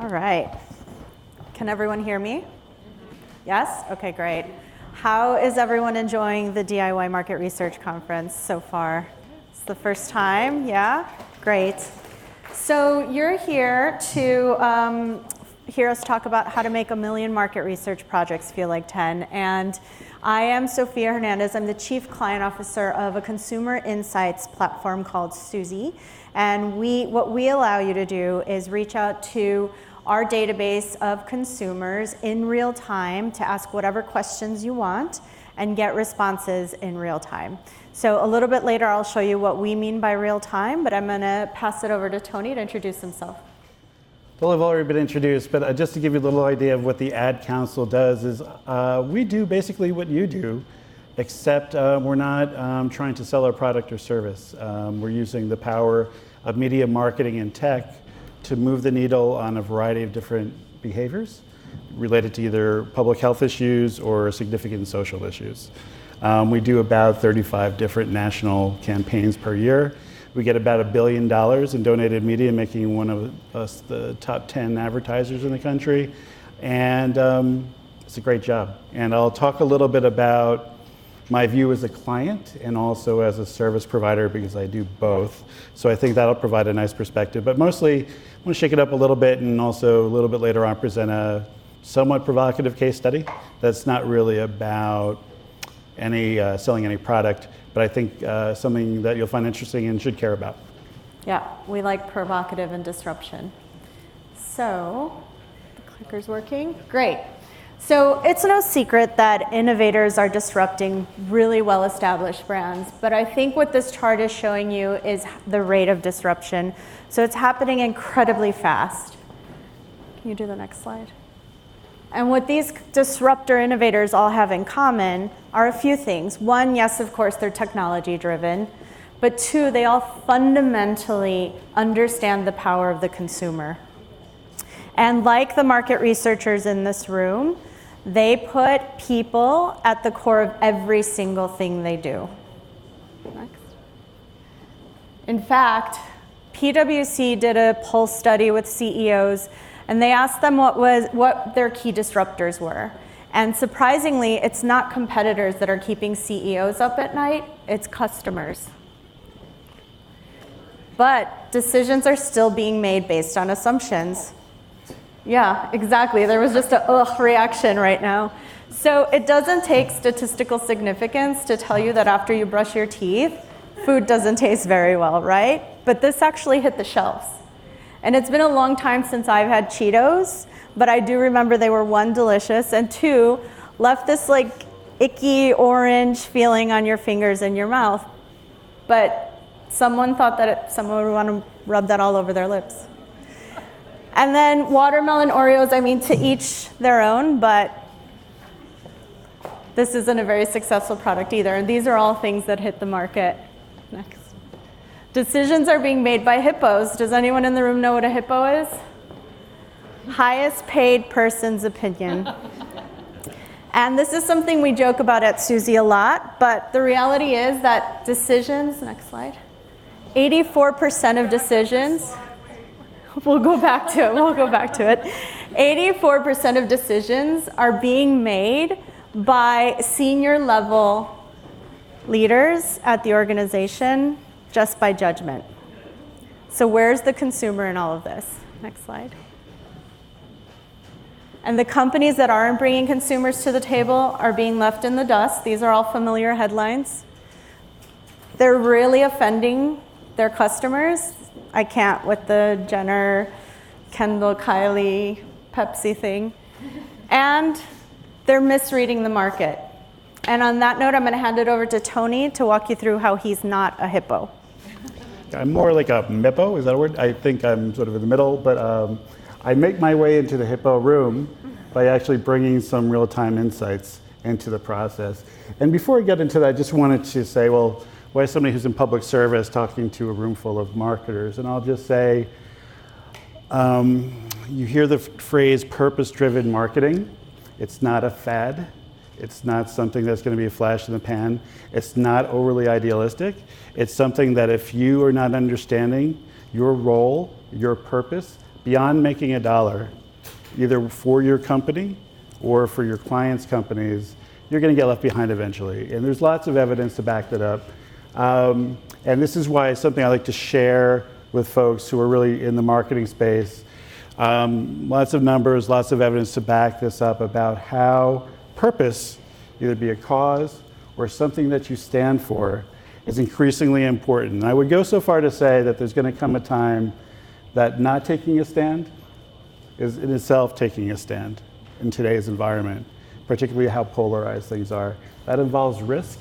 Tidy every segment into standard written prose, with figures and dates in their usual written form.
All right. Can everyone hear me? Yes? Okay, great. How is everyone enjoying the DIY Market Research Conference so far? It's the first time, yeah? Great. So you're here to hear us talk about how to make 1 million market research projects feel like 10. And I am Sophia Hernandez. I'm the Chief Client Officer of a consumer insights platform called Suzy. And what we allow you to do is reach out to our database of consumers in real time to ask whatever questions you want and get responses in real time. So a little bit later, I'll show you what we mean by real time, but I'm gonna pass it over to Tony to introduce himself. Well, I've already been introduced, but just to give you a little idea of what the Ad Council does is we do basically what you do, except we're not trying to sell our product or service. We're using the power of media marketing and tech to move the needle on a variety of different behaviors related to either public health issues or significant social issues. We do about 35 different national campaigns per year. We get about $1 billion in donated media, making one of us the top 10 advertisers in the country. And it's a great job. And I'll talk a little bit about my view as a client and also as a service provider, because I do both. So I think that'll provide a nice perspective. But mostly, I want to shake it up a little bit and also a little bit later on present a somewhat provocative case study that's not really about selling any product, but I think something that you'll find interesting and should care about. Yeah, we like provocative and disruption. So, the clicker's working? Great. So it's no secret that innovators are disrupting really well-established brands, but I think what this chart is showing you is the rate of disruption. So it's happening incredibly fast. Can you do the next slide? And what these disruptor innovators all have in common are a few things. One, yes, of course, they're technology-driven, but two, they all fundamentally understand the power of the consumer. And like the market researchers in this room, they put people at the core of every single thing they do. Next. In fact, PwC did a pulse study with CEOs, and they asked them what their key disruptors were. And surprisingly, it's not competitors that are keeping CEOs up at night, it's customers. But decisions are still being made based on assumptions. Yeah, exactly. There was just a ugh reaction right now. So it doesn't take statistical significance to tell you that after you brush your teeth, food doesn't taste very well, right? But this actually hit the shelves. And it's been a long time since I've had Cheetos, but I do remember they were, one, delicious, and two, left this like icky orange feeling on your fingers and your mouth. But someone thought that someone would want to rub that all over their lips. And then watermelon Oreos, I mean, to each their own, but this isn't a very successful product either. And these are all things that hit the market. Next. Decisions are being made by hippos. Does anyone in the room know what a hippo is? Highest paid person's opinion. And this is something we joke about at Suzy a lot, but the reality is that decisions, next slide, 84% of decisions, we'll go back to it. 84% of decisions are being made by senior level leaders at the organization just by judgment. So where's the consumer in all of this? Next slide. And the companies that aren't bringing consumers to the table are being left in the dust. These are all familiar headlines. They're really offending their customers. I can't with the Jenner, Kendall, Kylie, Pepsi thing. And they're misreading the market. And on that note, I'm going to hand it over to Tony to walk you through how he's not a hippo. I'm more like a mippo, is that a word? I think I'm sort of in the middle, but I make my way into the hippo room by actually bringing some real-time insights into the process. And before I get into that, I just wanted to say, well, why is somebody who's in public service talking to a room full of marketers? And I'll just say, you hear the phrase purpose-driven marketing. It's not a fad. It's not something that's going to be a flash in the pan. It's not overly idealistic. It's something that if you are not understanding your role, your purpose, beyond making a dollar, either for your company or for your clients' companies, you're going to get left behind eventually. And there's lots of evidence to back that up. And this is why it's something I like to share with folks who are really in the marketing space. Lots of numbers, lots of evidence to back this up about how purpose, either be a cause or something that you stand for, is increasingly important. And I would go so far to say that there's going to come a time that not taking a stand is in itself taking a stand in today's environment, particularly how polarized things are. That involves risk.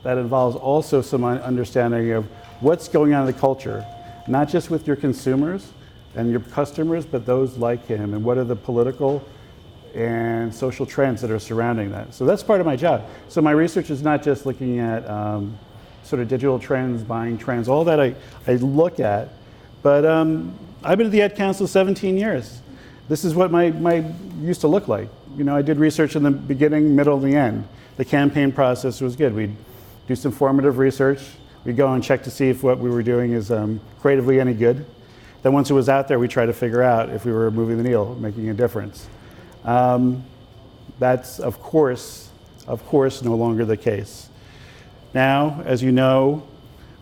That involves also some understanding of what's going on in the culture, not just with your consumers and your customers, but those like him, and what are the political and social trends that are surrounding that. So that's part of my job. So my research is not just looking at sort of digital trends, buying trends, all that I look at, but I've been at the Ad Council 17 years. This is what my used to look like. You know, I did research in the beginning, middle, and the end. The campaign process was good. We'd do some formative research. We'd go and check to see if what we were doing is creatively any good. Then once it was out there, we try to figure out if we were moving the needle, making a difference. That's, of course, no longer the case. Now, as you know,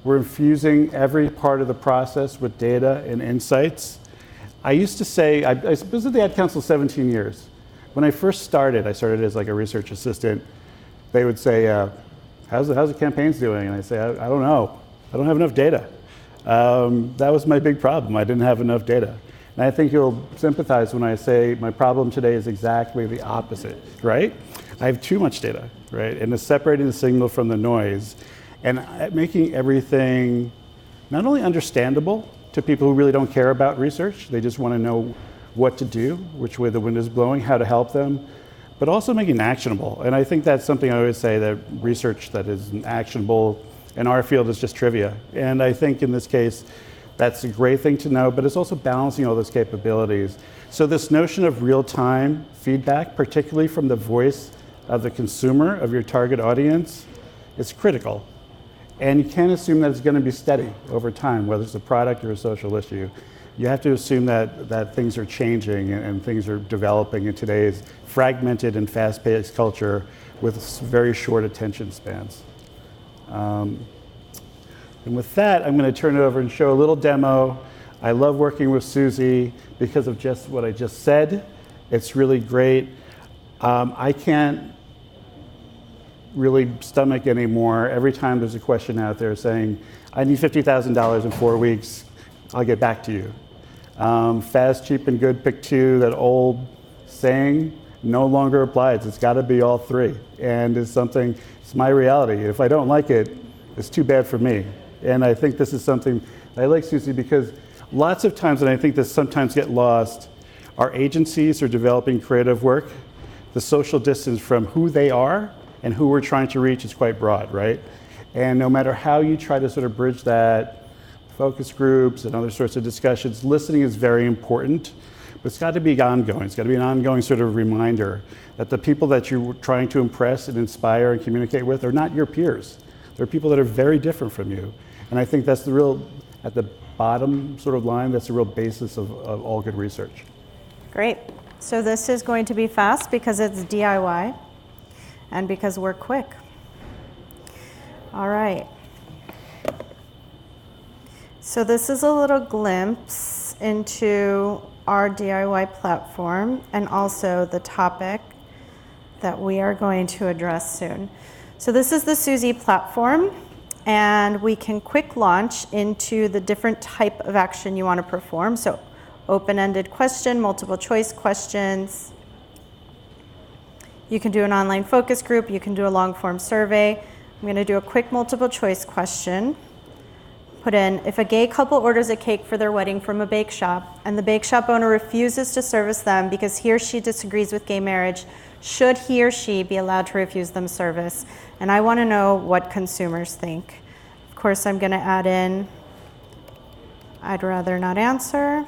we're infusing every part of the process with data and insights. I used to say, I was at the Ad Council 17 years. When I first started, I started as like a research assistant. They would say, how's the campaigns doing? And I say, I don't know. I don't have enough data. That was my big problem. I didn't have enough data. And I think you'll sympathize when I say my problem today is exactly the opposite, right? I have too much data, right? And it's separating the signal from the noise and making everything not only understandable to people who really don't care about research, they just want to know what to do, which way the wind is blowing, how to help them, but also making it actionable. And I think that's something I always say, that research that is actionable in our field is just trivia. And I think in this case, that's a great thing to know, but it's also balancing all those capabilities. So this notion of real-time feedback, particularly from the voice of the consumer, of your target audience, is critical. And you can't assume that it's going to be steady over time, whether it's a product or a social issue. You have to assume that things are changing and things are developing in today's fragmented and fast-paced culture with very short attention spans. And with that, I'm going to turn it over and show a little demo. I love working with Susie because of just what I just said. It's really great. I can't really stomach anymore every time there's a question out there saying, I need $50,000 in 4 weeks, I'll get back to you. Fast, cheap, and good, pick two, that old saying no longer applies. It's got to be all three. And it's my reality. If I don't like it, it's too bad for me. And I think this is something, I like Susie because lots of times, and I think this sometimes get lost, our agencies are developing creative work. The social distance from who they are and who we're trying to reach is quite broad, right? And no matter how you try to sort of bridge that, focus groups and other sorts of discussions, listening is very important, but it's got to be ongoing. It's got to be an ongoing sort of reminder that the people that you're trying to impress and inspire and communicate with are not your peers. They're people that are very different from you. And I think that's the real, at the bottom sort of line, that's the real basis of all good research. Great. So this is going to be fast because it's DIY and because we're quick. All right. So this is a little glimpse into our DIY platform and also the topic that we are going to address soon. So this is the Suzy platform, and we can quick launch into the different type of action you want to perform. So open-ended question, multiple choice questions. You can do an online focus group. You can do a long-form survey. I'm going to do a quick multiple choice question. Put in, if a gay couple orders a cake for their wedding from a bake shop and the bake shop owner refuses to service them because he or she disagrees with gay marriage, should he or she be allowed to refuse them service? And I want to know what consumers think. Of course, I'm going to add in, I'd rather not answer.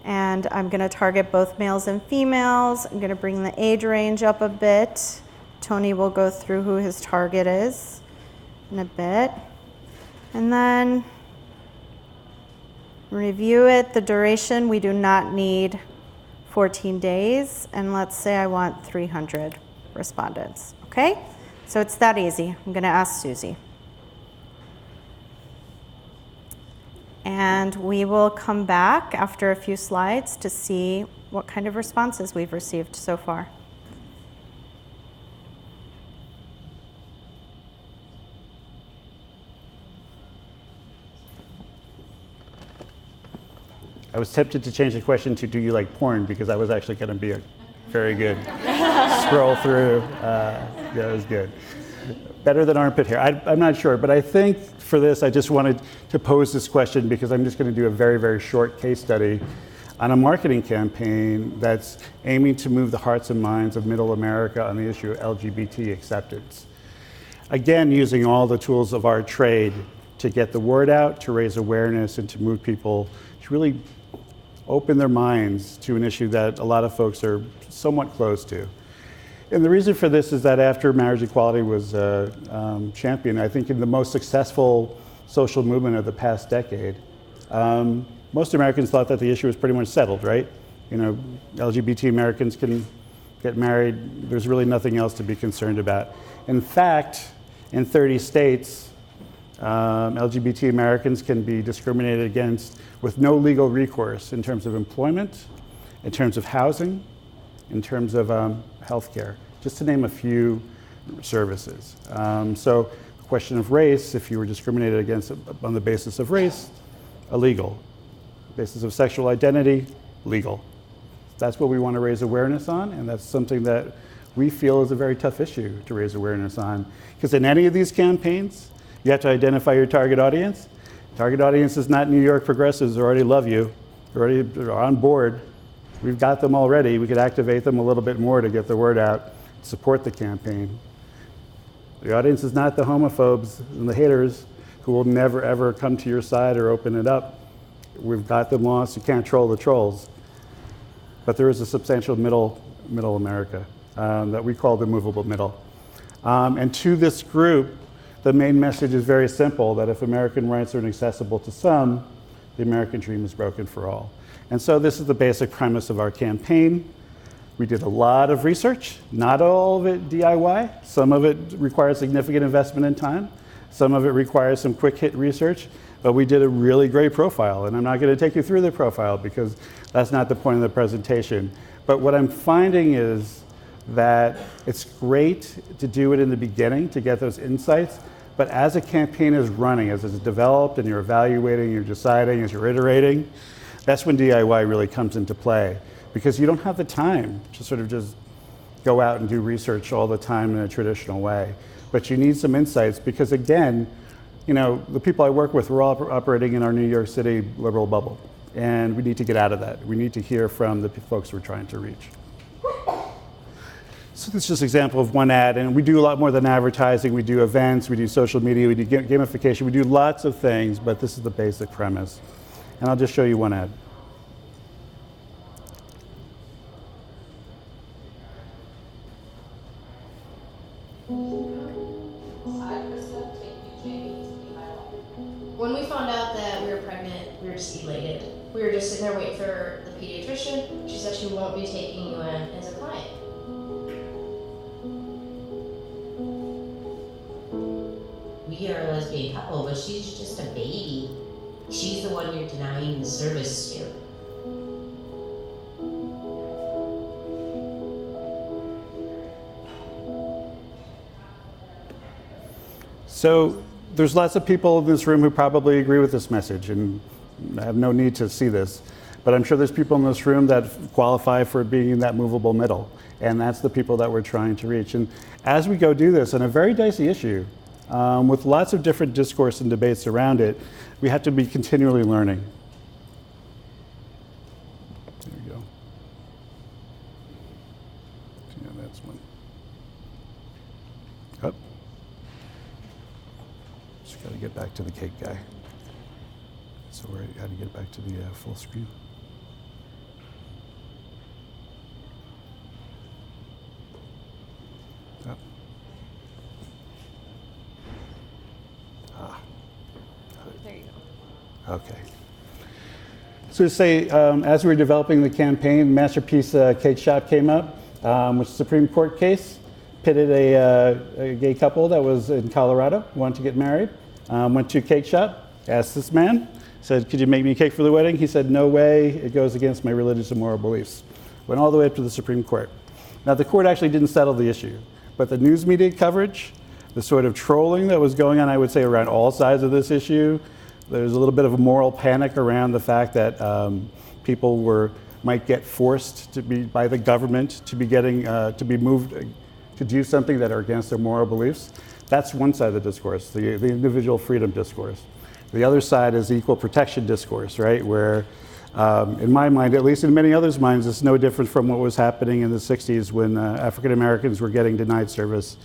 And I'm going to target both males and females. I'm going to bring the age range up a bit. Tony will go through who his target is in a bit. And then review it, the duration, we do not need 14 days. And let's say I want 300 respondents, okay? So it's that easy. I'm gonna ask Susie. And we will come back after a few slides to see what kind of responses we've received so far. I was tempted to change the question to do you like porn because that was actually going to be a very good scroll through. Yeah, it was good. Better than armpit hair. I'm not sure, but I think for this I just wanted to pose this question because I'm just going to do a very, very short case study on a marketing campaign that's aiming to move the hearts and minds of middle America on the issue of LGBT acceptance. Again, using all the tools of our trade to get the word out, to raise awareness, and to move people to really open their minds to an issue that a lot of folks are somewhat close to. And the reason for this is that after marriage equality was championed, I think in the most successful social movement of the past decade, most Americans thought that the issue was pretty much settled, right? You know, LGBT Americans can get married, there's really nothing else to be concerned about. In fact, in 30 states, LGBT Americans can be discriminated against with no legal recourse in terms of employment, in terms of housing, in terms of healthcare, just to name a few services. So the question of race, if you were discriminated against on the basis of race, illegal. Basis of sexual identity, legal. That's what we want to raise awareness on, and that's something that we feel is a very tough issue to raise awareness on. Because in any of these campaigns, you have to identify your target audience. Target audience is not New York progressives who already love you, who already are on board. We've got them already. We could activate them a little bit more to get the word out, support the campaign. The audience is not the homophobes and the haters who will never ever come to your side or open it up. We've got them lost. You can't troll the trolls. But there is a substantial middle America that we call the movable middle. And to this group, the main message is very simple, that if American rights are inaccessible to some, the American dream is broken for all. And so this is the basic premise of our campaign. We did a lot of research, not all of it DIY. Some of it requires significant investment in time. Some of it requires some quick hit research, but we did a really great profile. And I'm not going to take you through the profile because that's not the point of the presentation. But what I'm finding is that it's great to do it in the beginning to get those insights. But as a campaign is running, as it's developed and you're evaluating, you're deciding, as you're iterating, that's when DIY really comes into play. Because you don't have the time to sort of just go out and do research all the time in a traditional way. But you need some insights because, again, you know, the people I work with, we're all operating in our New York City liberal bubble. And we need to get out of that. We need to hear from the folks we're trying to reach. So this is just an example of one ad, and we do a lot more than advertising. We do events, we do social media, we do gamification, we do lots of things, but this is the basic premise. And I'll just show you one ad. When we found out that we were pregnant, we were just elated. We were just sitting there waiting for the pediatrician. She said she won't be taking you in as a client. We are a lesbian couple, but she's just a baby. She's the one you're denying the service to. So there's lots of people in this room who probably agree with this message, and I have no need to see this. But I'm sure there's people in this room that qualify for being in that movable middle, and that's the people that we're trying to reach. And as we go do this on a very dicey issue, with lots of different discourse and debates around it, we have to be continually learning. There we go. Yeah, that's one. Up. Just got to get back to the cake guy. So we're got to get back to the full screen. Up. Okay. So to say, as we were developing the campaign, Masterpiece Cake Shop came up, which is a Supreme Court case, pitted a gay couple that was in Colorado, wanted to get married, went to a cake shop, asked this man, said, could you make me a cake for the wedding? He said, no way, it goes against my religious and moral beliefs. Went all the way up to the Supreme Court. Now the court actually didn't settle the issue, but the news media coverage, the sort of trolling that was going on, I would say, around all sides of this issue, there's a little bit of a moral panic around the fact that people might get forced to be by the government to be moved to do something that are against their moral beliefs. That's one side of the discourse, the individual freedom discourse. The other side is the equal protection discourse, right? Where, in my mind, at least in many others' minds, it's no different from what was happening in the 60s when African Americans were getting denied service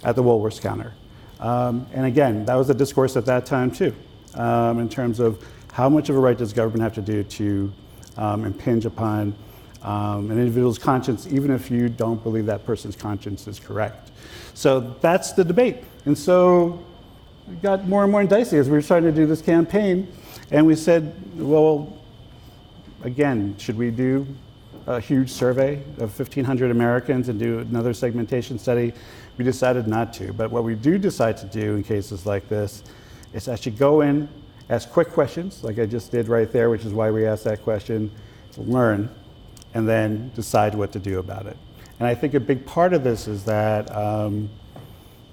at the Woolworths counter. And again, that was the discourse at that time too. In terms of how much of a right does government have to do to impinge upon an individual's conscience, even if you don't believe that person's conscience is correct. So that's the debate. And so it got more and more dicey as we were starting to do this campaign. And we said, well, again, should we do a huge survey of 1,500 Americans and do another segmentation study? We decided not to. But what we do decide to do in cases like this is actually go in, ask quick questions, like I just did right there, which is why we asked that question, to learn, and then decide what to do about it. And I think a big part of this is that,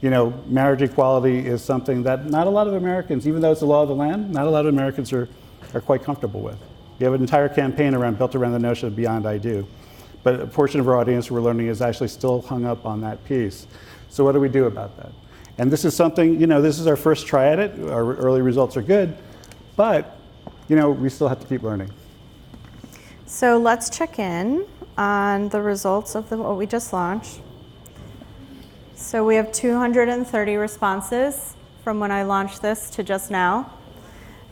marriage equality is something that not a lot of Americans, even though it's the law of the land, not a lot of Americans are quite comfortable with. We have an entire campaign built around the notion of beyond I do. But a portion of our audience, we're learning, is actually still hung up on that piece. So what do we do about that? And this is something, this is our first try at it. Our early results are good, but, we still have to keep learning. So let's check in on the results of what we just launched. So we have 230 responses from when I launched this to just now.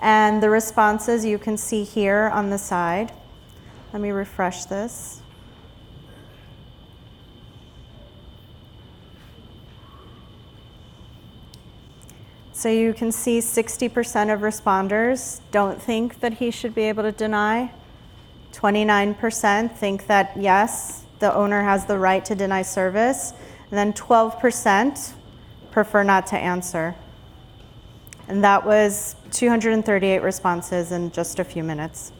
And the responses you can see here on the side. Let me refresh this. So you can see 60% of responders don't think that he should be able to deny. 29% think that yes, the owner has the right to deny service. And then 12% prefer not to answer. And that was 238 responses in just a few minutes.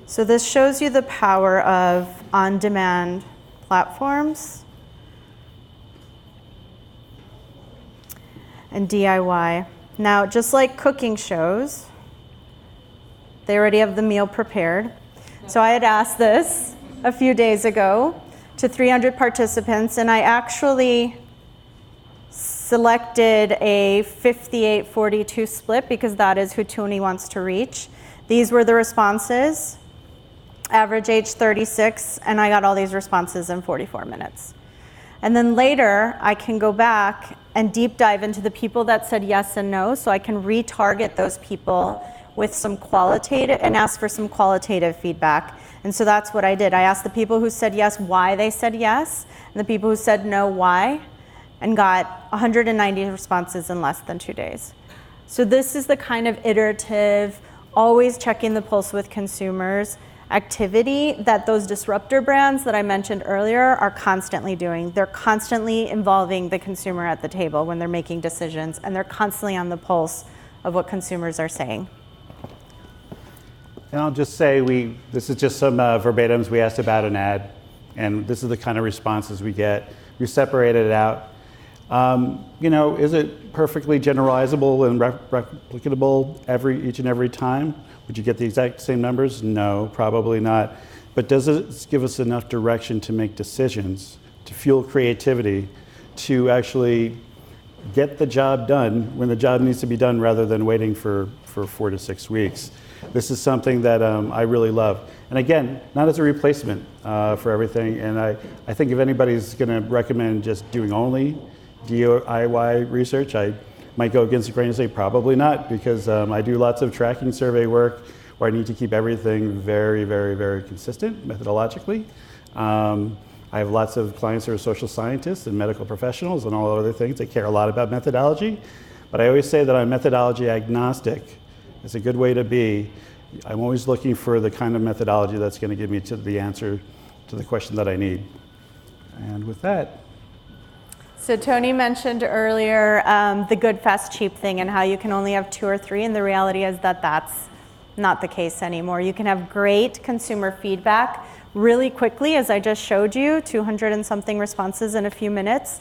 So this shows you the power of on-demand platforms and DIY. Now, just like cooking shows, they already have the meal prepared. So I had asked this a few days ago to 300 participants, and I actually selected a 58-42 split because that is who Tony wants to reach. These were the responses, average age 36, and I got all these responses in 44 minutes. And then later, I can go back and deep dive into the people that said yes and no, so I can retarget those people with some qualitative and ask for some qualitative feedback. And so that's what I did. I asked the people who said yes why they said yes, and the people who said no why, and got 190 responses in less than 2 days. So this is the kind of iterative, always checking the pulse with consumers activity that those disruptor brands that I mentioned earlier are constantly doing. They're constantly involving the consumer at the table when they're making decisions, and they're constantly on the pulse of what consumers are saying. And I'll just say, this is just some verbatims we asked about an ad, and this is the kind of responses we get. We separated it out. Is it perfectly generalizable and replicable each and every time? Would you get the exact same numbers? No, probably not. But does it give us enough direction to make decisions, to fuel creativity, to actually get the job done when the job needs to be done rather than waiting for 4 to 6 weeks? This is something that I really love. And again, not as a replacement for everything. And I think if anybody's going to recommend just doing only DIY research, I might go against the grain and say probably not, because I do lots of tracking survey work where I need to keep everything very, very, very consistent methodologically. I have lots of clients who are social scientists and medical professionals and all other things. They care a lot about methodology. But I always say that I'm methodology agnostic It's a good way to be. I'm always looking for the kind of methodology that's going to give me to the answer to the question that I need. And with that. So Tony mentioned earlier the good, fast, cheap thing and how you can only have 2 or 3, and the reality is that that's not the case anymore. You can have great consumer feedback really quickly, as I just showed you, 200 and something responses in a few minutes.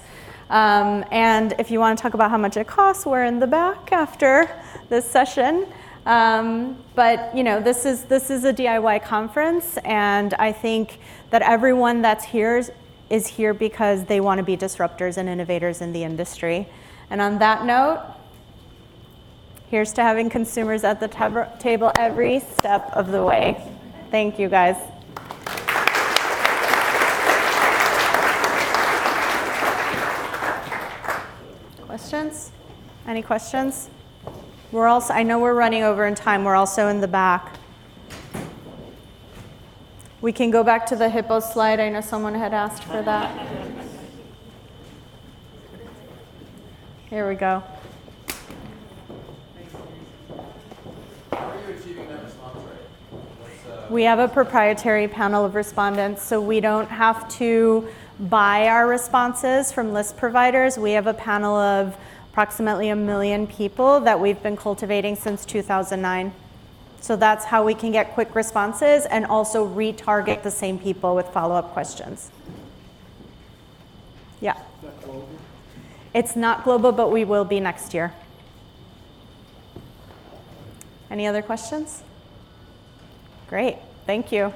And if you want to talk about how much it costs, we're in the back after this session. But you know, this is a DIY conference, and I think that everyone that's here is here because they want to be disruptors and innovators in the industry. And on that note, here's to having consumers at the table every step of the way. Thank you, guys. Questions? Any questions? I know we're running over in time. We're also in the back. We can go back to the hippo slide. I know someone had asked for that. Here we go. How are you achieving that response rate? We have a proprietary panel of respondents, so we don't have to buy our responses from list providers. We have a panel of approximately 1 million people that we've been cultivating since 2009. So that's how we can get quick responses and also retarget the same people with follow-up questions. Yeah. It's not global, but we will be next year. Any other questions? Great, thank you.